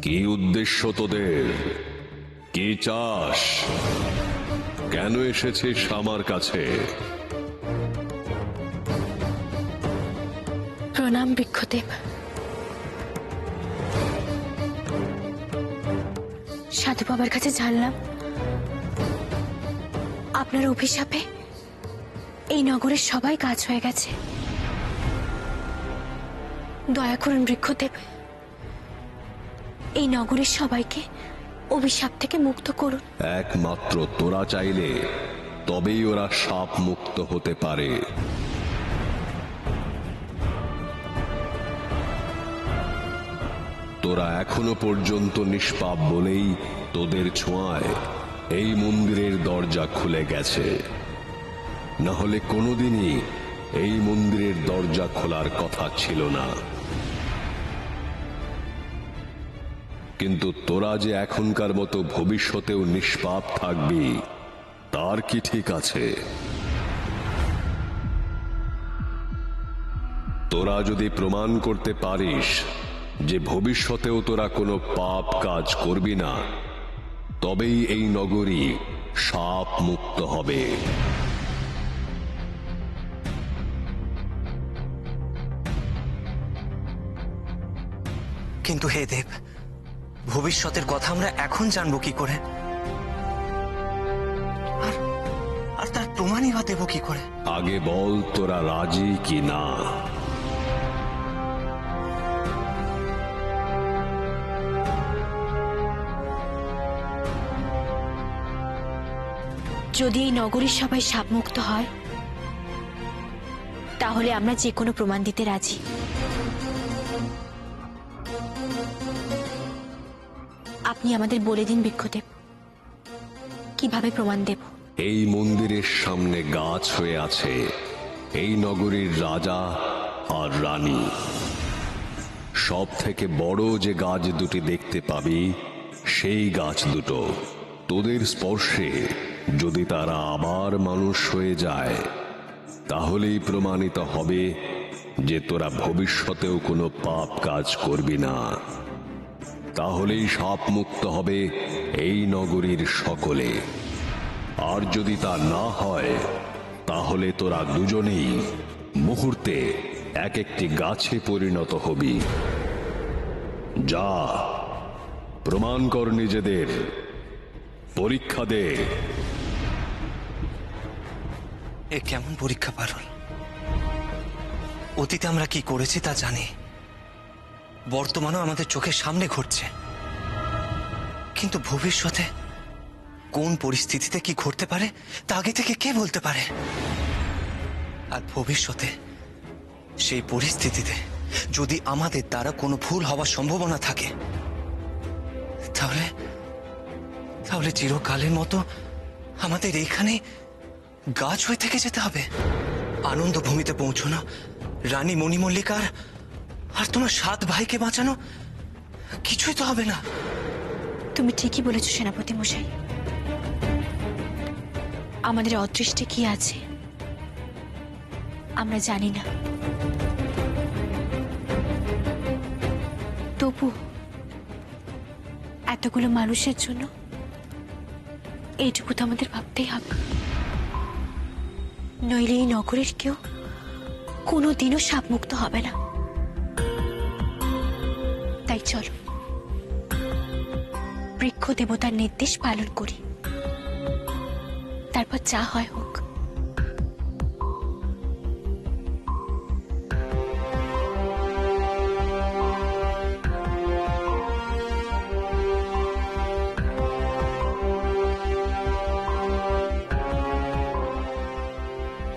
কি উদ্দেশ্য তোদের? কি চাস? কেন এসেছিস আমার কাছে? প্রণাম বৃক্ষদেব। সাধু বাবার কাছে জানলাম আপনার অভিশাপে এই নগরের সবাই কাজ হয়ে গেছে। দয়া করুন বৃক্ষদেব, এই নগরের সবাইকে অভিশাপ থেকে মুক্ত করুন। একমাত্র তোরা চাইলে তবেই ওরা সাপ মুক্ত হতে পারে। তোরা এখনো পর্যন্ত নিষ্পাপ বলেই তোদের ছোঁয়ায় এই মন্দিরের দরজা খুলে গেছে, না হলে কোনোদিনই এই মন্দিরের দরজা খোলার কথা ছিল না। কিন্তু তোরা যে এখনকার মতো ভবিষ্যতেও নিষ্পাপ থাকবি তার কি ঠিক আছে? তোরা যদি প্রমাণ করতে পারিস যে ভবিষ্যতেও তোরা কোনো পাপ কাজ করবি না, তবেই এই নগরী সাপ মুক্ত হবে। কিন্তু হে দেব, ভবিষ্যতের কথা আমরা এখন জানবো কি করে? আর তার প্রমাণই বা দেব কি করে? আগে বল তোরা রাজি কি না। যদি এই নগরীর সবাই সাপমুক্ত হয় তাহলে আমরা যে কোনো প্রমাণ দিতে রাজি। আপনি আমাদের বলে দিন বৃক্ষদেব, কিভাবে প্রমাণ দেব? এই মন্দিরের সামনে গাছ হয়ে আছে এই নগরীর রাজা আর রানী। সব থেকে বড় যে গাছ দুটি দেখতে পাবি সেই গাছ দুটো, তোদের স্পর্শে যদি তারা আবার মানুষ হয়ে যায় তাহলেই প্রমাণিত হবে যে তোরা ভবিষ্যতেও কোনো পাপ কাজ করবি না। তাহলেই সাপ মুক্ত হবে এই নগরীর সকলে। আর যদি তা না হয় তাহলে তোরা দুজনেই মুহূর্তে এক একটি গাছে পরিণত হবি। যা, প্রমাণ কর নিজেদের, পরীক্ষা দে। এ কেমন পরীক্ষা পারল? অতীতে আমরা কি করেছি তা জানি, বর্তমানও আমাদের চোখের সামনে ঘটছে, কিন্তু ভবিষ্যতে কোন পরিস্থিতিতে কি ঘটতে পারে তা আগে থেকে কে বলতে পারে? আর ভবিষ্যতে সেই পরিস্থিতিতে যদি আমাদের দ্বারা কোনো ভুল হওয়ার সম্ভাবনা থাকে তাহলে তাহলে চিরকালের মতো আমাদের এইখানে গাছ হয়ে থেকে যেতে হবে। আনন্দ ভূমিতে পৌঁছানো, রানী মণিমল্লিকার আর তোমার 7 ভাইকে বাঁচানো, কিছুই তো হবে না। তুমি ঠিকই বলেছ সেনাপতি মশাই, আমাদের অদৃষ্টে কি আছে আমরা জানি না, তবু এতগুলো মানুষের জন্য এইটুকু তো আমাদের ভাবতেই হবে, নইলে এই নগরের কেউ কোনোদিনও সাপমুক্ত হবে না। তাই চলো বৃক্ষ দেবতার নির্দেশ পালন করি, তারপর যা হয় হোক।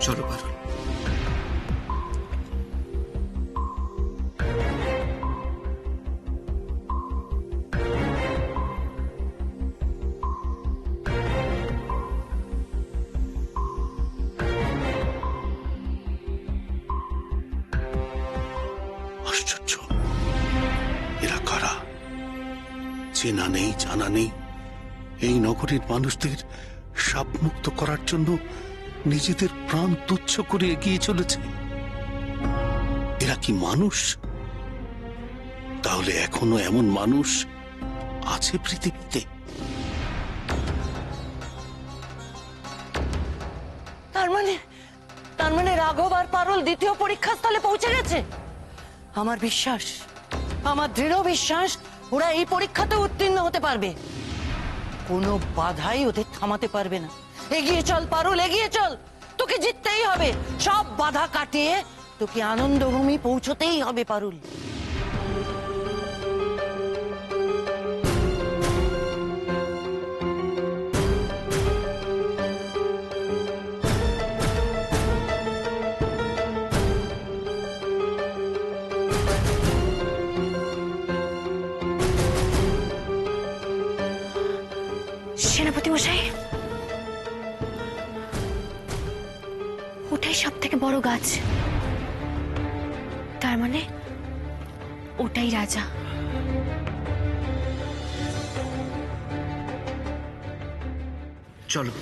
চলো পারুল। আশ্চর্য, এরা কারা? চেনা নেই, জানা নেই। এই নগরীর মানুষদের সাপমুক্ত করার জন্য নিজেদের প্রাণ তুচ্ছ করে এগিয়ে চলেছে। এরা কি মানুষ? তাহলে এখনো এমন মানুষ আছে পৃথিবীতে? তার মানে রাঘব আর পারুল দ্বিতীয় পরীক্ষাস্থলে পৌঁছে গেছে। আমার বিশ্বাস, আমার দৃঢ় বিশ্বাস, ওরা এই পরীক্ষাতে উত্তীর্ণ হতে পারবে। কোনো বাধাই ওদের থামাতে পারবে না। এগিয়ে চল পারুল, এগিয়ে চল, তোকে জিততেই হবে। সব বাধা কাটিয়ে তোকে আনন্দভূমি পৌঁছতেই হবে পারুল। সেনাপতি মশাই, ওটাই সব থেকে বড় গাছ। তার মানে ওটাই রাজা। চলো।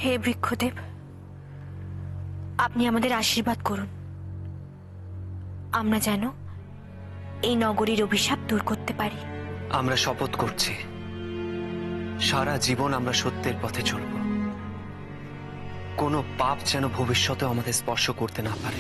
হে বৃক্ষদেব, আপনি আমাদের আশীর্বাদ করুন, আমরা যেন এই নগরীর অভিশাপ দূর করতে পারি। আমরা শপথ করছি, সারা জীবন আমরা সত্যের পথে চলব। কোনো পাপ যেন ভবিষ্যতে আমাদের স্পর্শ করতে না পারে।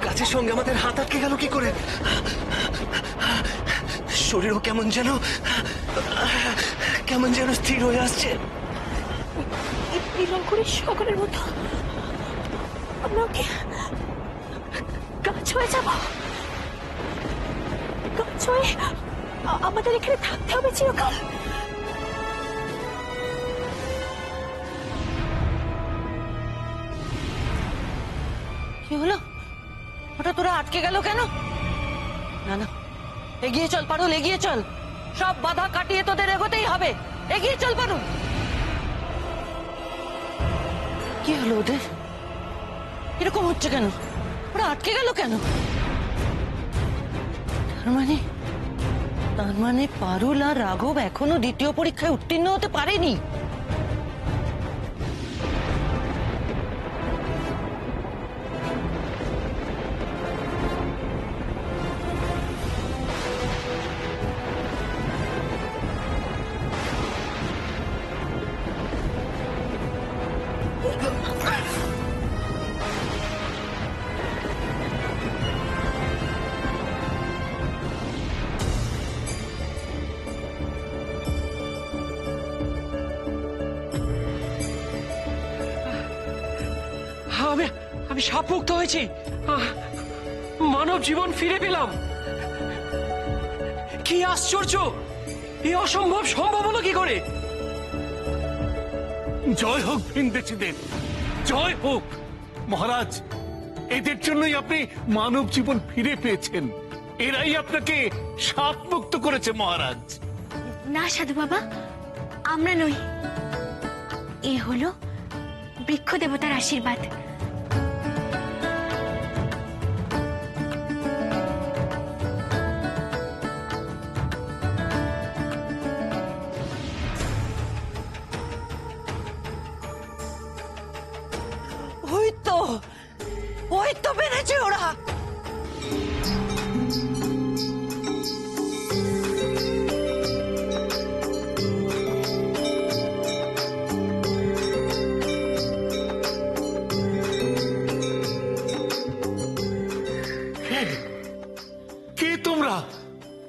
গাছের সঙ্গে আমাদের হাত আটকে গেল কি করে? শরীরও কেমন যেন স্থির হয়ে আসছে। নীলঙ্করের সকলের মতো আমরা কি গাছ হয়ে যাব? গাছ হয়ে আমাদের এখানে থাকতে হবে চিরকাল। কি হলো? হঠাৎ তোরা আটকে গেল কেন? না না, এগিয়ে চল পারুল, এগিয়ে চল, সব বাধা কাটিয়ে তোদের এগোতেই হবে। এগিয়ে চল পারুল। কি হলো ওদের? এরকম হচ্ছে কেন? ওরা আটকে গেল কেন? তার মানে পারুল আর রাঘব এখনো দ্বিতীয় পরীক্ষায় উত্তীর্ণ হতে পারেনি। আমি সাপমুক্ত হয়েছি, মানব জীবন ফিরে পেলাম। কি আশ্চর্য! এই অসম্ভব সম্ভব হলো কি করে? জয় হোক ভিনদেশীদের, জয় হোক মহারাজ। এদের জন্যই আপনি মানব জীবন ফিরে পেয়েছেন। এরাই আপনাকে সাপ মুক্ত করেছে মহারাজ। না সাধু বাবা, আমরা নই, এ হলো বৃক্ষ দেবতার আশীর্বাদ। ওরা? কে তোমরা?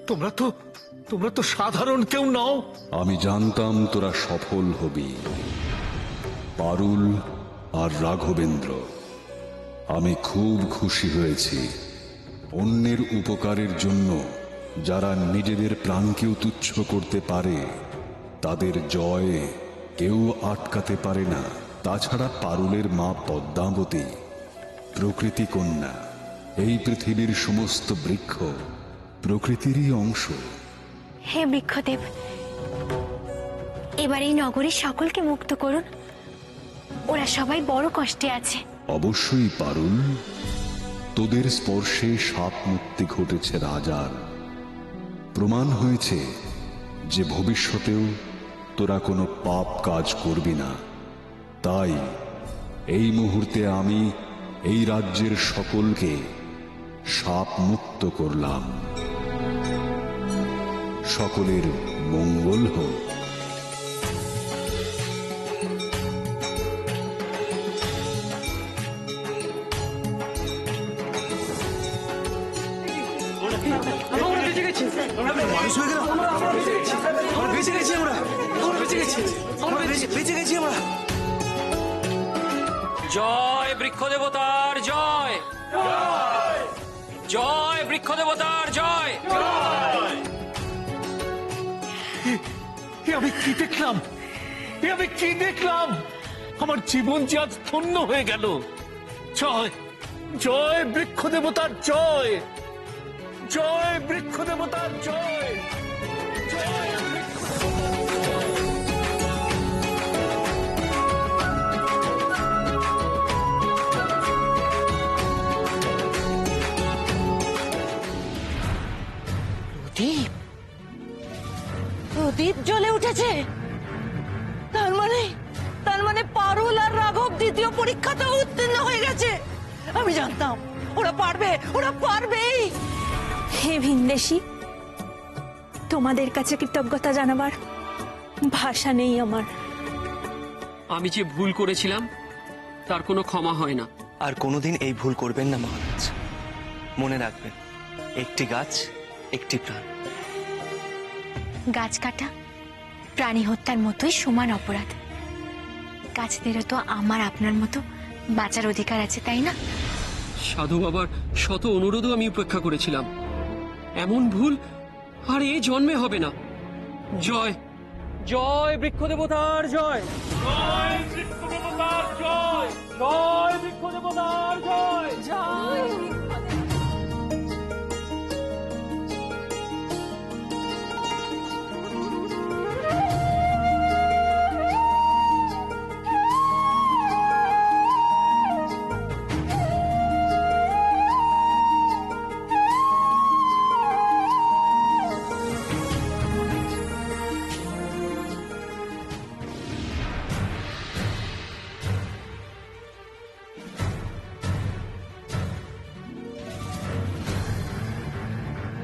তোমরা তো সাধারণ কেউ নও। আমি জানতাম তোরা সফল হবি, পারুল আর রাঘবেন্দ্র। আমি খুব খুশি হয়েছি। অন্যের উপকারের জন্য যারা নিজেদের প্রাণকেও তুচ্ছ করতে পারে, তাদের জয় কেউ আটকাতে পারে না। তাছাড়া পারুলের মা পদ্মাবতী প্রকৃতি কন্যা। এই পৃথিবীর সমস্ত বৃক্ষ প্রকৃতিরই অংশ। হে বৃক্ষদেব, এবার এই নগরীর সকলকে মুক্ত করুন। ওরা সবাই বড় কষ্টে আছে। অবশ্যই পারুল, তোদের স্পর্শে সাপ মুক্তি ঘটেছে রাজার। প্রমাণ হয়েছে যে ভবিষ্যতেও তোরা কোনো পাপ কাজ করবি না। তাই এই মুহূর্তে আমি এই রাজ্যের সকলকে সাপ মুক্ত করলাম। সকলের মঙ্গল হোক। আমরা বেঁচে গেছি। মানুষ হয়ে গেলাম, আমরা বেঁচে গেছি, আমরা বেঁচে গেছি, আমরা বেঁচে গেছি আমরা। জয় বৃক্ষ দেবতার জয়, জয় বৃক্ষ দেবতার জয়। এ আমি কি দেখলাম? আমার জীবন যে আজ ধন্য হয়ে গেল। জয় জয় বৃক্ষ দেবতার জয়, জয় বৃক্ষ দেবতার জয়, জয় বৃক্ষ প্রদীপ, প্রদীপ জ্বলে উঠেছে। তার মানে পারুল আর রাঘব দ্বিতীয় পরীক্ষাতেও উত্তীর্ণ হয়ে গেছে। আমি জানতাম ওরা পারবেই। হে ভিনদেশী, তোমাদের কাছে কৃতজ্ঞতা জানাবার ভাষা নেই আমার। আমি যে ভুল করেছিলাম তার কোনো ক্ষমা হয় না। আর কোনোদিন এই ভুল করবেন না মহারাজ। মনে রাখবেন, একটি গাছ একটি প্রাণ। গাছ কাটা প্রাণী হত্যার মতোই সমান অপরাধ। গাছদেরও তো আমার আপনার মতো বাঁচার অধিকার আছে, তাই না? সাধু বাবার শত অনুরোধও আমি উপেক্ষা করেছিলাম। এমন ভুল আর এই জন্মে হবে না। জয় জয় বৃক্ষ দেবতার জয়, জয় বৃক্ষ দেবতার জয়, জয় বৃক্ষ দেবতার জয়, জয়।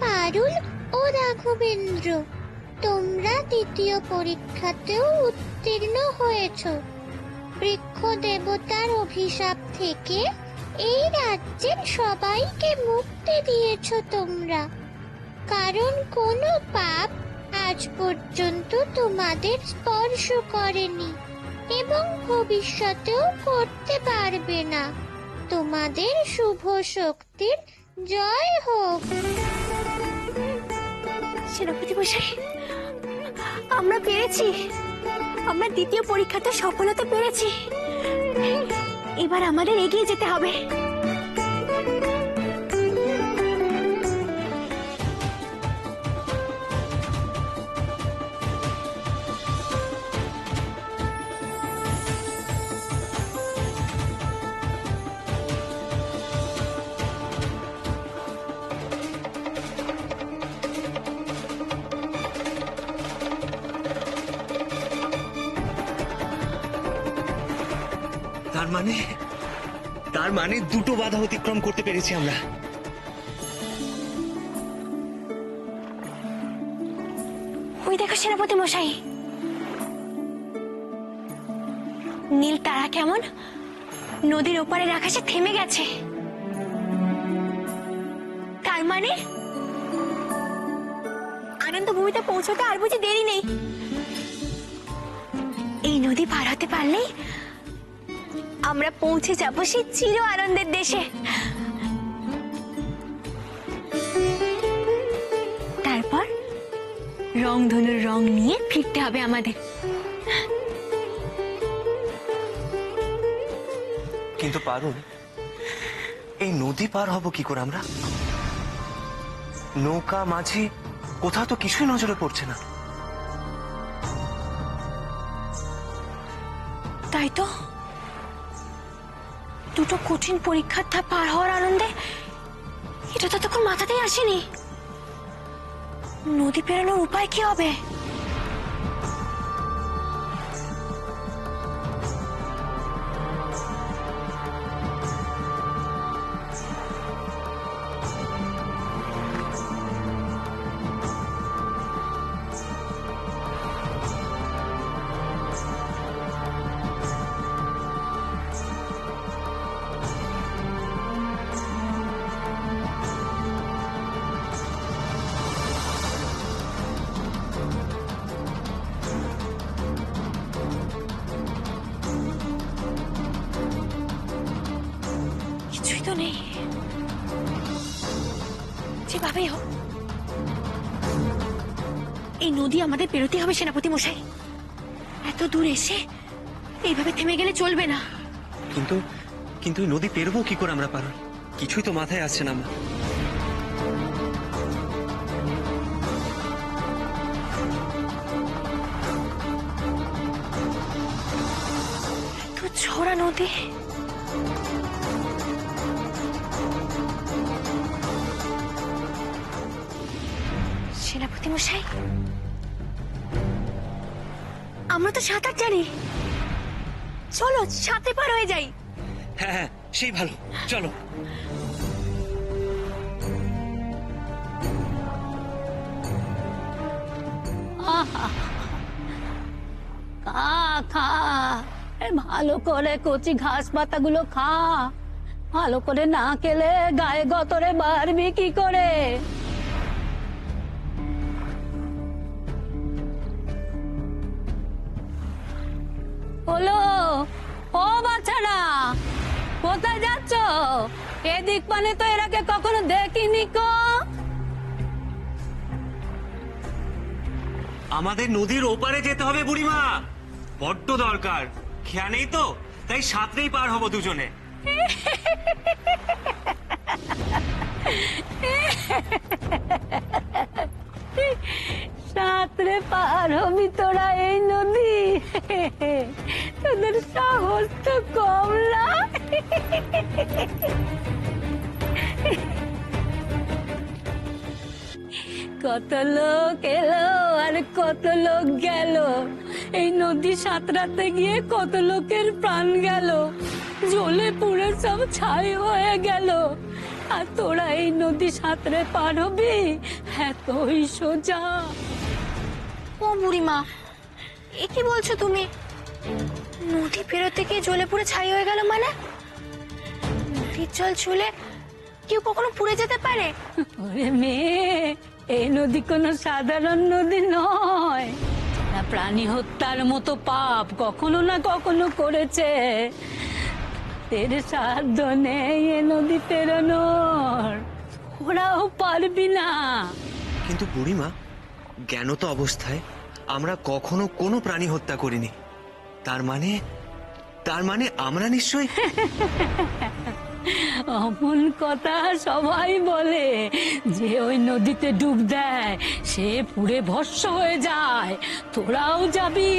পারুল ও রাঘবেন্দ্র, তোমরা দ্বিতীয় পরীক্ষাতেও উত্তীর্ণ হয়েছ। বৃক্ষ দেবতার অভিশাপ থেকে এই রাজ্যের সবাইকে মুক্তি দিয়েছ তোমরা। কারণ কোনো পাপ আজ পর্যন্ত তোমাদের স্পর্শ করেনি এবং ভবিষ্যতেও করতে পারবে না। তোমাদের শুভ শক্তির জয় হোক। সেনাপতি মশাই, আমরা পেরেছি। আমরা দ্বিতীয় পরীক্ষাতে সফলতা পেরেছি। এবার আমাদের এগিয়ে যেতে হবে। তার তার মানে দুটো বাধা অতিক্রম করতে পেরেছি আমরা। ওই দেখো সেনাপতি মশাই, নীল তারা কেমন নদীর ওপারের আকাশে থেমে গেছে। তার মানে আনন্দ ভূমিতে পৌঁছতে আর বুঝি দেরি নেই। এই নদী পার হতে পারলেই আমরা পৌঁছে যাব সেই চির আনন্দের দেশে। তারপর রংধনুর রং নিয়ে ফিরতে হবে আমাদের। কিন্তু পারুল, এই নদী পার হব কি করে আমরা? নৌকা মাঝি কোথাও তো কিছুই নজরে পড়ছে না। তাই তো, দুটো কঠিন পরীক্ষার ধাপ পার হওয়ার আনন্দে এটা তো তখন মাথাতেই আসেনি। নদী পেরোনোর উপায় কি হবে? কিছুই তো নেই। যেভাবেই হোক এই নদী আমাদের পেরোতে হবে সেনাপতি মশাই। এত দূর এসে এইভাবে থেমে গেলে চলবে না। কিন্তু কিন্তু এই নদী পেরবো কি করে আমরা পারুল? কিছুই তো মাথায় আসছে না আমার। এত ঝোড়া নদী, সেনাপতি মশাই আমরা তো সাঁতার জানি, চলো সাথে পার হয়ে যাই। হ্যাঁ হ্যাঁ, সেই ভালো, চলো। খা খা, ভালো করে কচি ঘাস পাতাগুলো খা। ভালো করে না খেলে গায়ে গতরে বাড়বি কি করে? হলো, ও বাচ্চারা কোথায় যাচ্ছ? এদিক মানে তো এরাকে কখনো দেখিনি কো। আমাদের নদীর ওপারে যেতে হবে বুড়িমা, বড্ড দরকার। খেয়া নেই তো, তাই সাঁতরেই পার হব দুজনে। সাঁতরে পার হবি তোরা এই নদী? তোদের সাহস তো কম না। কত লোক এলো আর কত লোক গেল। এই নদী সাঁতরাতে গিয়ে কত লোকের প্রাণ গেল, জ্বলে পুড়ে সব ছাই হয়ে গেল। আর তোরা এই নদী সাঁতরে পার হবি? এতই সোজা? ও বুড়িমা, এ কি বলছো তুমি? নদী পেরোতে গিয়ে জ্বলে পুড়ে ছাই হয়ে গেল মানে? নদীর জল ছুলে কেউ কখনো পুড়ে যেতে পারে? ওরে মেয়ে, এই নদী কোনো সাধারণ নদী নয়। না, প্রাণী হত্যার মতো পাপ কখনো না কখনো করেছে। এর সাধ্য নেই এ নদী পেরোনোর, ওরাও পারবি না। কিন্তু বুড়িমা, জ্ঞানত অবস্থায় আমরা কখনো কোনো প্রাণী হত্যা করিনি। তার মানে আমরা নিশ্চয়ই। অমন কথা সবাই বলে, যে ওই নদীতে ডুব দেয় সে পুড়ে ভস্ম হয়ে যায়। তোরাও যাবি?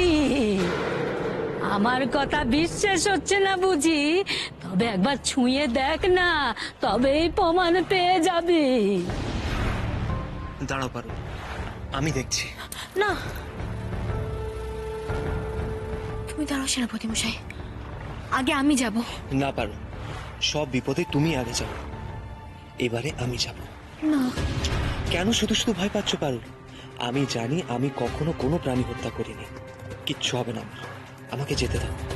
আমার কথা বিশ্বাস হচ্ছে না বুঝি? তবে একবার ছুঁয়ে দেখ না, তবেই প্রমাণ পেয়ে যাবি। দাঁড়াও পারো, আমি দেখছি। না, তুমি দাঁড়াও সেনাপতি মশাই, আগে আমি যাব। না পারো, সব বিপদে তুমি আগে যাও, এবারে আমি যাব। না কেন শুধু শুধু ভয় পাচ্ছ পারুল? আমি জানি আমি কখনো কোনো প্রাণী হত্যা করিনি। কিচ্ছু হবে না আমার, আমাকে যেতে দাও।